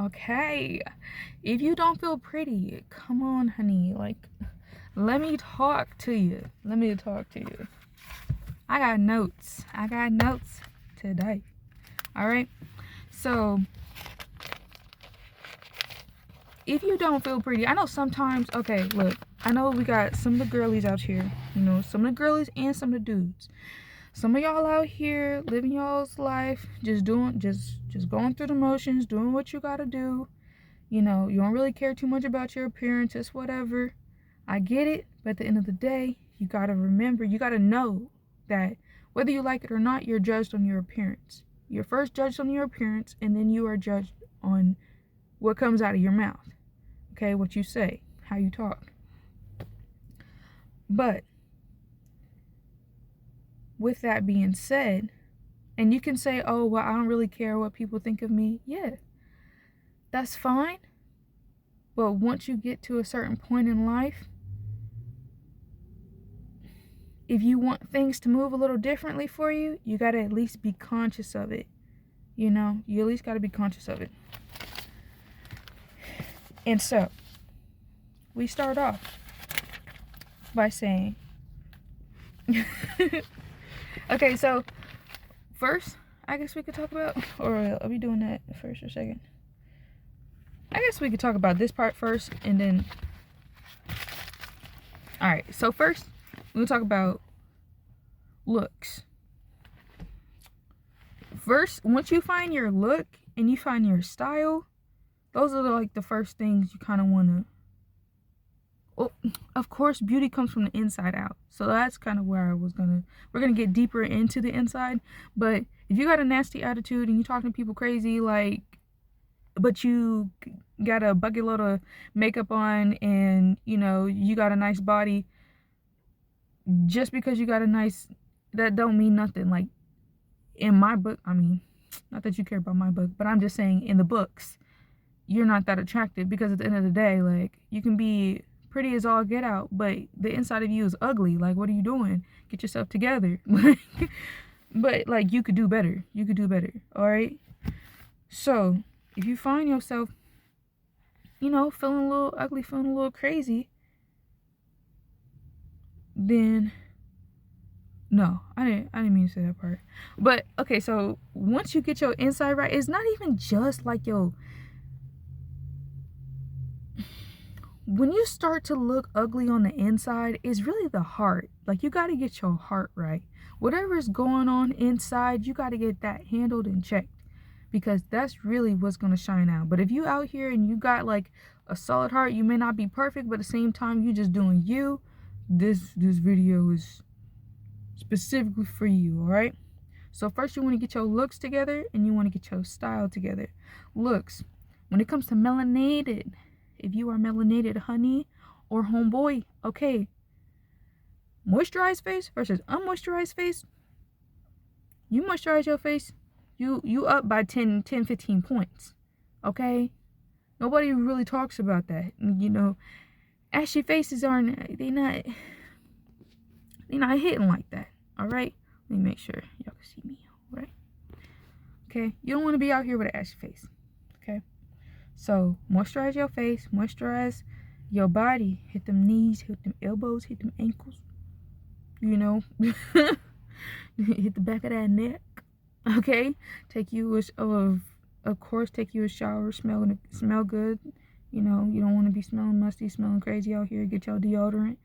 Okay, if you don't feel pretty, come on, honey. Like, let me talk to you. Let me talk to you. I got notes. I got notes today. All right. So, if you don't feel pretty, I know sometimes, okay, look, I know we got some of the girlies out here, some of the girlies and some of the dudes. Some of y'all out here living y'all's life, just going through the motions, doing what you gotta do. You don't really care too much about your appearance, it's whatever. I get it, but at the end of the day, you gotta remember, you gotta know that whether you like it or not, you're judged on your appearance. You're first judged on your appearance, and then you are judged on what comes out of your mouth. Okay, what you say, how you talk. But with that being said, and you can say, oh, well, I don't really care what people think of me. Yeah, that's fine. But once you get to a certain point in life, if you want things to move a little differently for you, you got to at least be conscious of it. You at least got to be conscious of it. And so, we start off by saying, okay, so first, I guess we could talk about, or are we doing that first or second? I guess we could talk about this part first, and then, all right, so first, we'll talk about looks. First, once you find your look and you find your style, those are like the first things you kind of want to. Well, of course, beauty comes from the inside out, so that's kind of where we're gonna get deeper into the inside. But if you got a nasty attitude and you talking to people crazy, but you got a bucket load of makeup on, and you got a nice body, just because you got that don't mean nothing. Like, in my book, I mean, not that you care about my book, but I'm just saying, in the books, you're not that attractive, because at the end of the day, like, you can be pretty as all get out, but the inside of you is ugly. Like, what are you doing? Get yourself together. But like, you could do better. All right. So if you find yourself, feeling a little ugly, feeling a little crazy, then no, I didn't mean to say that part. But okay, so once you get your inside right, it's not even just like when you start to look ugly on the inside, it's really the heart. Like, you got to get your heart right. Whatever is going on inside, you got to get that handled and checked, because that's really what's going to shine out. But if you out here and you got like a solid heart, you may not be perfect, but at the same time, you just doing you, this video is specifically for you. All right. So first, you want to get your looks together, and you want to get your style together. Looks, when it comes to melanated, if you are melanated, honey or homeboy, okay, moisturized face versus unmoisturized face. You moisturize your face, you up by 15 points. Okay, nobody really talks about that. Ashy faces aren't, they not hitting like that. All right, let me make sure y'all can see me. All right. Okay, you don't want to be out here with an ashy face. Okay, so moisturize your face, moisturize your body. Hit them knees, hit them elbows, hit them ankles. Hit the back of that neck. Okay, take you a shower, smell good. You don't want to be smelling musty, smelling crazy out here. Get your deodorant.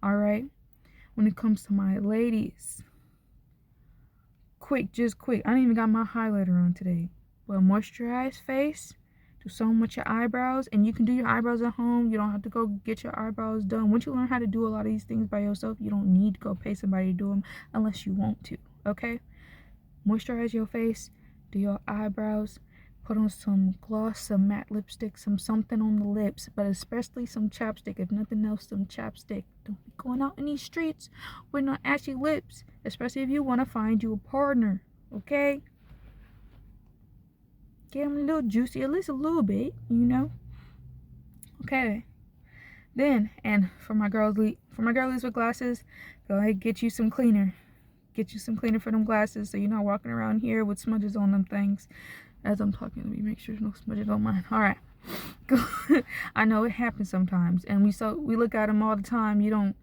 All right. When it comes to my ladies, just quick. I didn't even got my highlighter on today. But moisturized face. Do something with your eyebrows, and you can do your eyebrows at home. You don't have to go get your eyebrows done. Once you learn how to do a lot of these things by yourself, you don't need to go pay somebody to do them unless you want to. Okay. Moisturize your face, do your eyebrows, put on some gloss, some matte lipstick, something on the lips, but especially some chapstick. If nothing else, some chapstick. Don't be going out in these streets with no ashy lips, especially if you want to find you a partner. Okay? Get them a little juicy, at least a little bit, Okay. Then, and for my girlies with glasses, go ahead, get you some cleaner. Get you some cleaner for them glasses, so you're not walking around here with smudges on them things. as I'm talking. Let me make sure no smudges on mine. All right. I know it happens sometimes, and we look at them all the time. You don't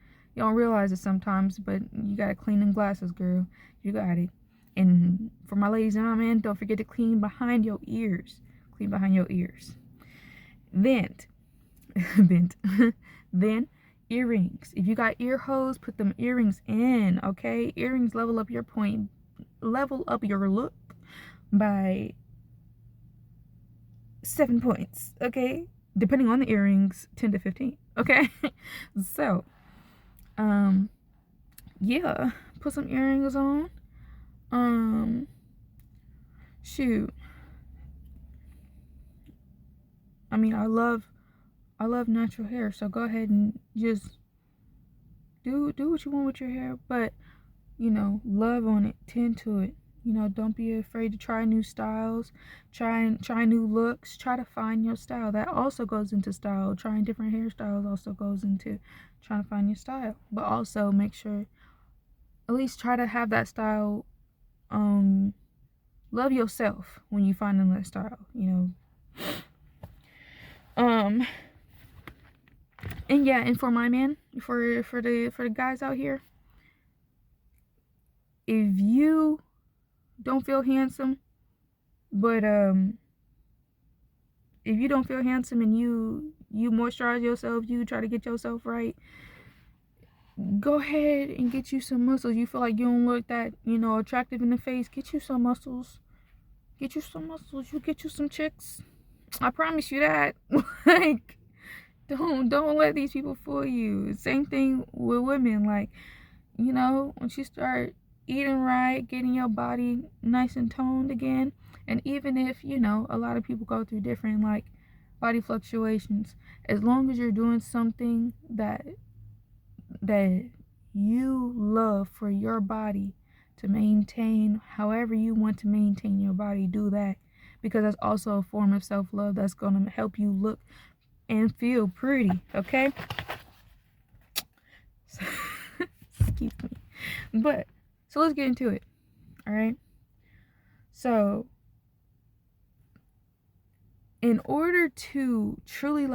realize it sometimes, but you gotta clean them glasses, girl. You got it. And for my ladies and my men, don't forget to clean behind your ears. Clean behind your ears. Then earrings. If you got ear holes, put them earrings in. Okay, earrings level up your look by 7 points. Okay, depending on the earrings, 10 to 15. Okay, so yeah, put some earrings on. Shoot, I mean, I love natural hair, so go ahead and just do what you want with your hair, but love on it, tend to it. Don't be afraid to try new styles, try new looks, try to find your style. That also goes into style. Trying different hairstyles also goes into trying to find your style, but also make sure at least try to have that style. Love yourself when you find that style, and yeah, and for my man, for the guys out here, if you don't feel handsome, but if you don't feel handsome and you moisturize yourself, you try to get yourself right, go ahead and get you some muscles. You feel like you don't look that attractive in the face, get you some muscles. You get you some chicks. I promise you that. Like, don't let these people fool you. Same thing with women. Like, once you start eating right, getting your body nice and toned again, and even if a lot of people go through different like body fluctuations, as long as you're doing something that you love for your body to maintain, however you want to maintain your body, do that, because that's also a form of self-love that's going to help you look and feel pretty. Okay. Excuse me. But so let's get into it. All right. So in order to truly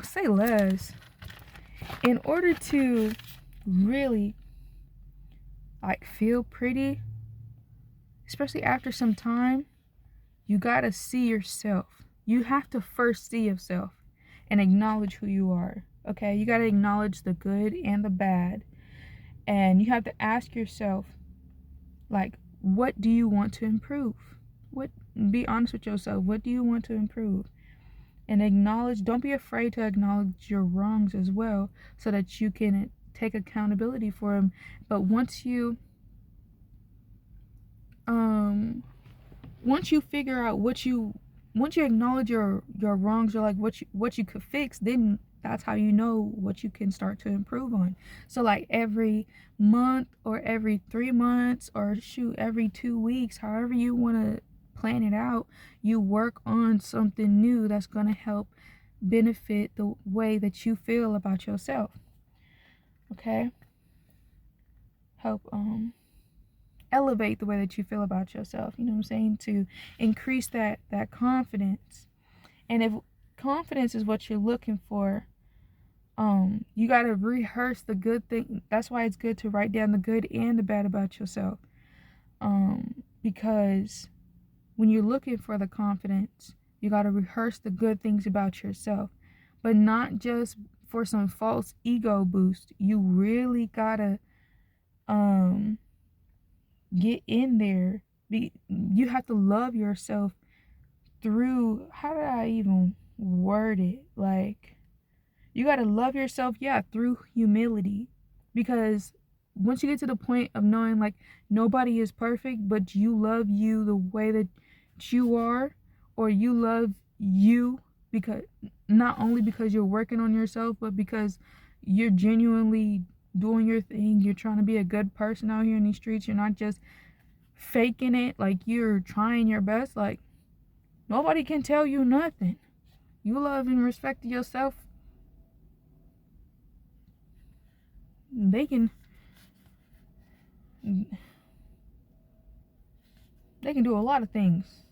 say less, in order to really feel pretty, especially after some time, you gotta see yourself. You have to first see yourself and acknowledge who you are. Okay, you gotta acknowledge the good and the bad, and you have to ask yourself, what do you want to improve? Be honest with yourself. What do you want to improve? And acknowledge. Don't be afraid to acknowledge your wrongs as well, so that you can take accountability for them. But once you figure out once you acknowledge your wrongs, or what you could fix, then that's how you know what you can start to improve on. So every month, or every 3 months, or every 2 weeks, however you want to plan it out, you work on something new that's going to help benefit the way that you feel about yourself. Okay? Help elevate the way that you feel about yourself, you know what I'm saying, to increase that confidence. And if confidence is what you're looking for, you got to rehearse the good thing. That's why it's good to write down the good and the bad about yourself, because when you're looking for the confidence, you got to rehearse the good things about yourself, but not just for some false ego boost. You really gotta get in there. You have to love yourself through, how did I even word it? You got to love yourself, through humility. Because once you get to the point of knowing nobody is perfect, but you love you the way that you are, or you love you because not only because you're working on yourself, but because you're genuinely doing your thing. You're trying to be a good person out here in these streets. You're not just faking it. You're trying your best. Nobody can tell you nothing. You love and respect yourself. They They can do a lot of things,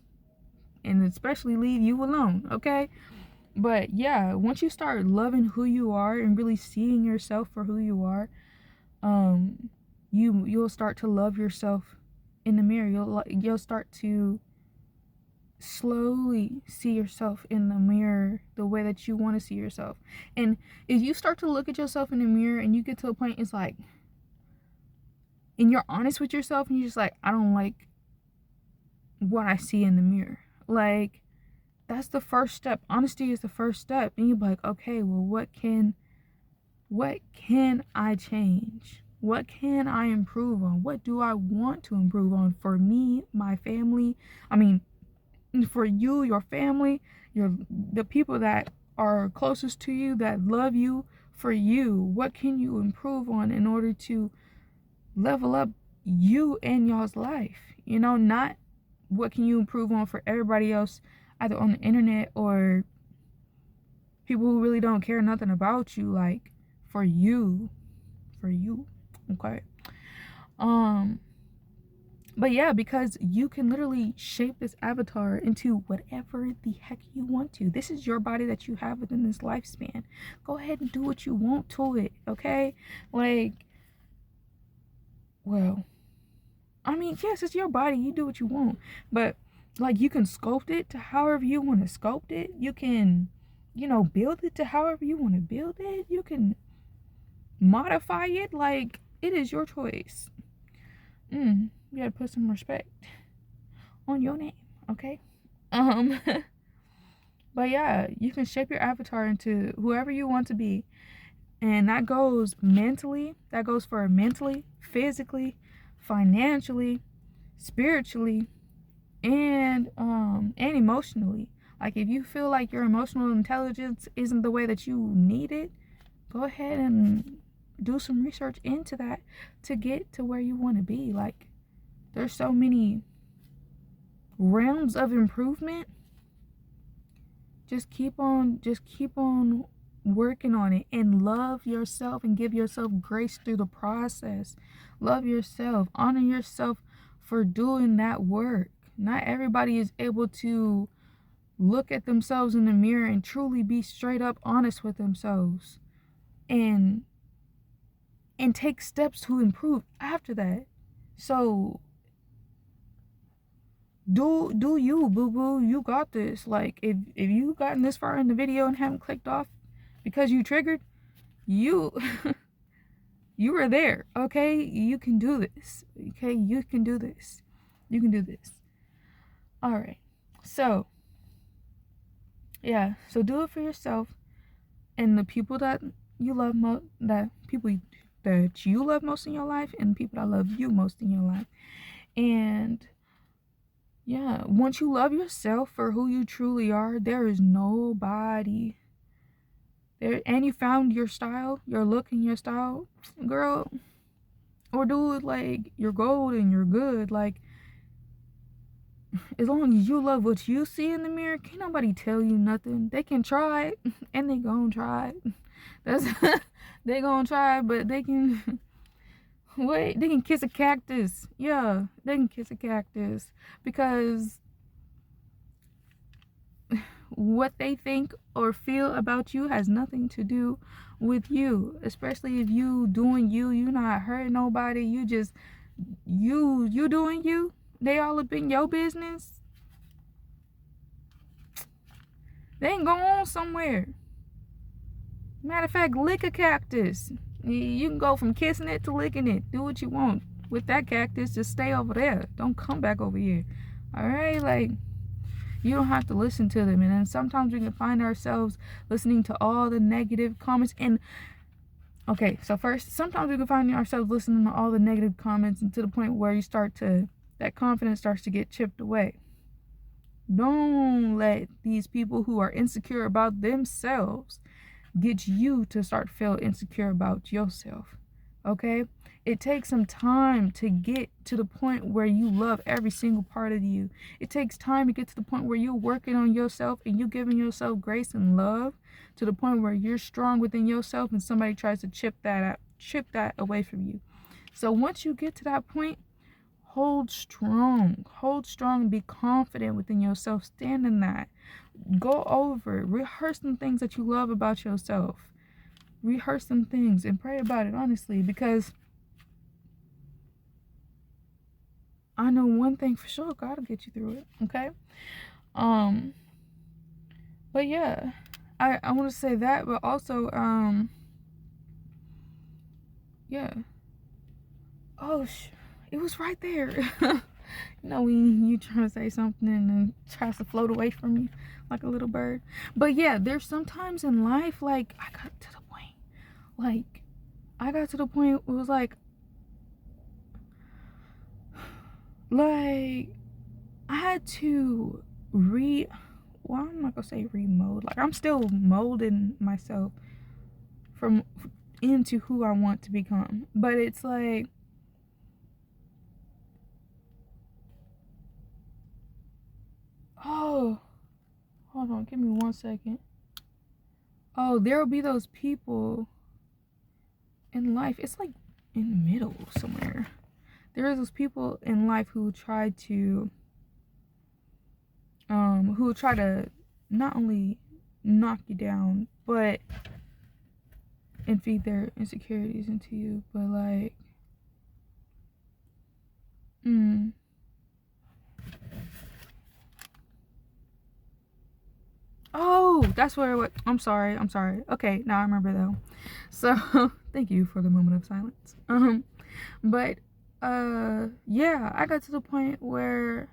and especially leave you alone, okay? But yeah, once you start loving who you are and really seeing yourself for who you are, you'll start to love yourself in the mirror. You'll start to slowly see yourself in the mirror the way that you want to see yourself. And if you start to look at yourself in the mirror and you get to a point, it's like, and you're honest with yourself and you're just like, I don't like what I see in the mirror. Like, that's the first step. Honesty is the first step. And you're like, okay, well, what can I change? What can I improve on? What do I want to improve on for me, my family? I mean, for you, your family, the people that are closest to you, that love you. For you, what can you improve on in order to level up you and y'all's life? You know, not what can you improve on for everybody else, either on the internet or people who really don't care nothing about you. Like, for you, okay? But yeah, because you can literally shape this avatar into whatever the heck you want to. This is your body that you have within this lifespan. Go ahead and do what you want to it, okay? Like, well, I mean, yes, it's your body. You do what you want. But, like, you can sculpt it to however you want to sculpt it. You can, build it to however you want to build it. You can modify it. Like, it is your choice. You gotta put some respect on your name, okay? But yeah, you can shape your avatar into whoever you want to be. And that goes mentally, that goes for mentally, physically, financially, spiritually, and emotionally. Like, if you feel like your emotional intelligence isn't the way that you need it, go ahead and do some research into that to get to where you want to be. Like, there's so many realms of improvement. Just keep on working on it, and love yourself and give yourself grace through the process. Love yourself, honor yourself for doing that work. Not everybody is able to look at themselves in the mirror and truly be straight up honest with themselves and take steps to improve after that. So do you, boo-boo. You got this. Like, if you gotten this far in the video and haven't clicked off because you triggered, you you are there, okay? You can do this, okay? You can do this. You can do this. All right. So, yeah. So do it for yourself and the people that you love most, that you love most in your life, and people that love you most in your life. And yeah, once you love yourself for who you truly are, there is nobody there. And you found your style, your look and your style, girl or dude, like, you're gold and you're good. Like, as long as you love what you see in the mirror, can't nobody tell you nothing. They can try it, and they gonna try it. That's they gonna try it, but they can wait, they can kiss a cactus. Yeah, they can kiss a cactus, because what they think or feel about you has nothing to do with you. Especially if you doing you not hurting nobody. You just you doing you. They all up in your business. They ain't going somewhere. Matter of fact, lick a cactus. You can go from kissing it to licking it. Do what you want with that cactus. Just stay over there. Don't come back over here. Alright? Like, you don't have to listen to them. And then sometimes we can find ourselves listening to all the negative comments. And okay, so first, sometimes we can find ourselves listening to all the negative comments, and to the point where that confidence starts to get chipped away. Don't let these people who are insecure about themselves get you to start feel insecure about yourself. Okay? It takes some time to get to the point where you love every single part of you. It takes time to get to the point where you're working on yourself and you giving yourself grace and love, to the point where you're strong within yourself and somebody tries to chip that away from you. So once you get to that point, hold strong, and be confident within yourself. Stand in that. Go over it. Rehearse some things that you love about yourself. Rehearse some things and pray about it honestly, because I know one thing for sure, God will get you through it. Okay. But yeah, I want to say that, but also yeah. Oh, it was right there. You know, when you trying to say something and it tries to float away from you like a little bird. But yeah, there's sometimes in life, like, I got to the point, it was like I had to well, I'm not gonna say remold. Like, I'm still molding myself into who I want to become. But it's like, oh, hold on, give me 1 second. Oh, there will be those people in life. It's like in the middle somewhere. There are those people in life who try to not only knock you down, but and feed their insecurities into you, but like, oh, that's where it was. I'm sorry. Okay, now I remember though. So thank you for the moment of silence. But yeah, I got to the point where,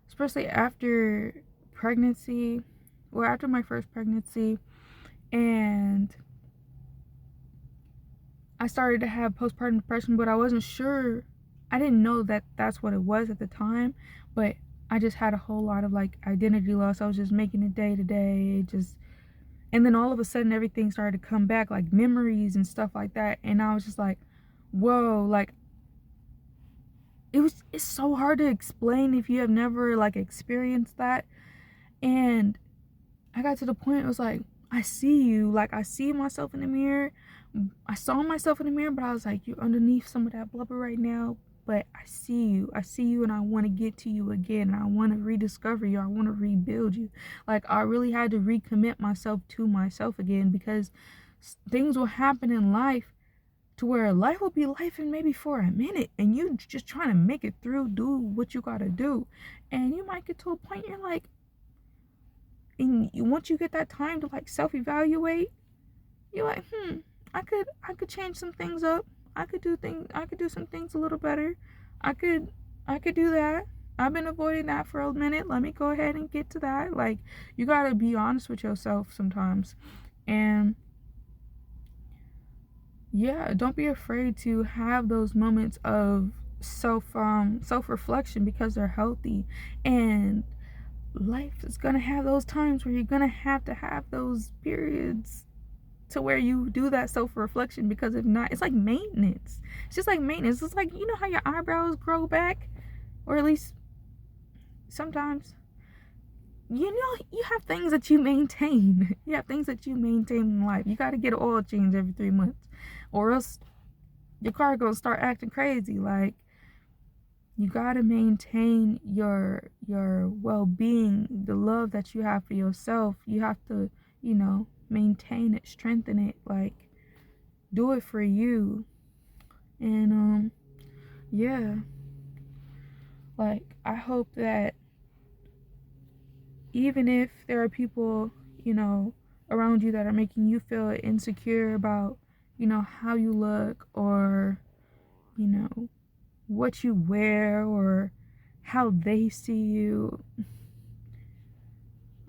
especially after pregnancy, or after my first pregnancy, and I started to have postpartum depression, but I wasn't sure. I didn't know that that's what it was at the time, but I just had a whole lot of like identity loss. I was just making it day to day, and then all of a sudden everything started to come back, like memories and stuff like that, and I was just like, whoa, like it's so hard to explain if you have never like experienced that. And I got to the point, it was like, I see you, like I see myself in the mirror. I saw myself in the mirror, but I was like, you're underneath some of that blubber right now, but I see you, and I want to get to you again, and I want to rediscover you, I want to rebuild you. Like, I really had to recommit myself to myself again, because things will happen in life to where life will be life and maybe for a minute, and you just trying to make it through, do what you gotta do, and you might get to a point you're like, and once you get that time to like self-evaluate, you're like, I could change some things up. I could do some things a little better. I could do that. I've been avoiding that for a minute. Let me go ahead and get to that. Like, you gotta be honest with yourself sometimes. And yeah, don't be afraid to have those moments of self-reflection, because they're healthy. And life is gonna have those times where you're gonna have to have those periods to where you do that self-reflection, because if not, it's like maintenance. It's just like maintenance. It's like, you know how your eyebrows grow back, or at least sometimes, you know, you have things that you maintain. You have things that you maintain in life. You got to get an oil change every 3 months, or else your car gonna start acting crazy. Like, you got to maintain your well-being, the love that you have for yourself. You have to, you know, maintain it, strengthen it, like, do it for you. And yeah, like, I hope that even if there are people, you know, around you that are making you feel insecure about, you know, how you look, or, you know, what you wear, or how they see you,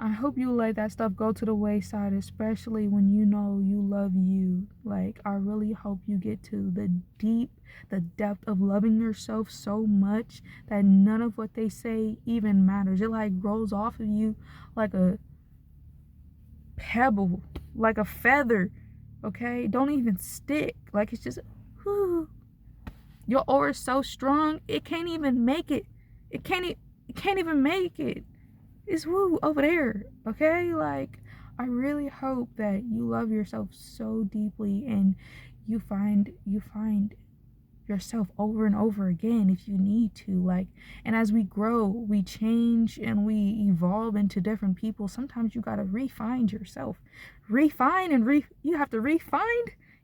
I hope you let that stuff go to the wayside, especially when you know you love you. Like, I really hope you get to the depth of loving yourself so much that none of what they say even matters. It like rolls off of you like a pebble, like a feather, okay? Don't even stick. Like, it's just, whew. Your aura is so strong, it can't even make it. It can't even make it. It's woo over there, okay? Like, I really hope that you love yourself so deeply, and you find yourself over and over again if you need to. Like, and as we grow, we change and we evolve into different people. Sometimes you gotta refine yourself. Refine and you have to refine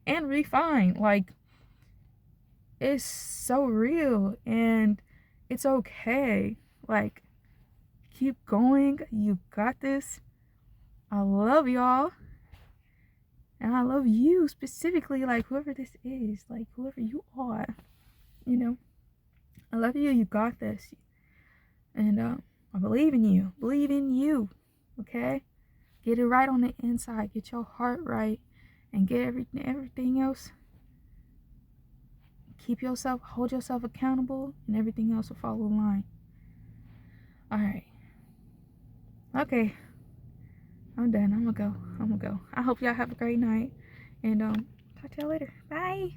and refine. Like, it's so real and it's okay. Like, keep going. You got this. I love y'all. And I love you specifically, like whoever this is, like whoever you are, you know. I love you. You got this. And I believe in you. Believe in you. Okay? Get it right on the inside. Get your heart right. And get everything else. Keep yourself, hold yourself accountable, and everything else will follow the line. Alright. Okay. I'm done. I'm gonna go. I hope y'all have a great night. And talk to y'all later. Bye.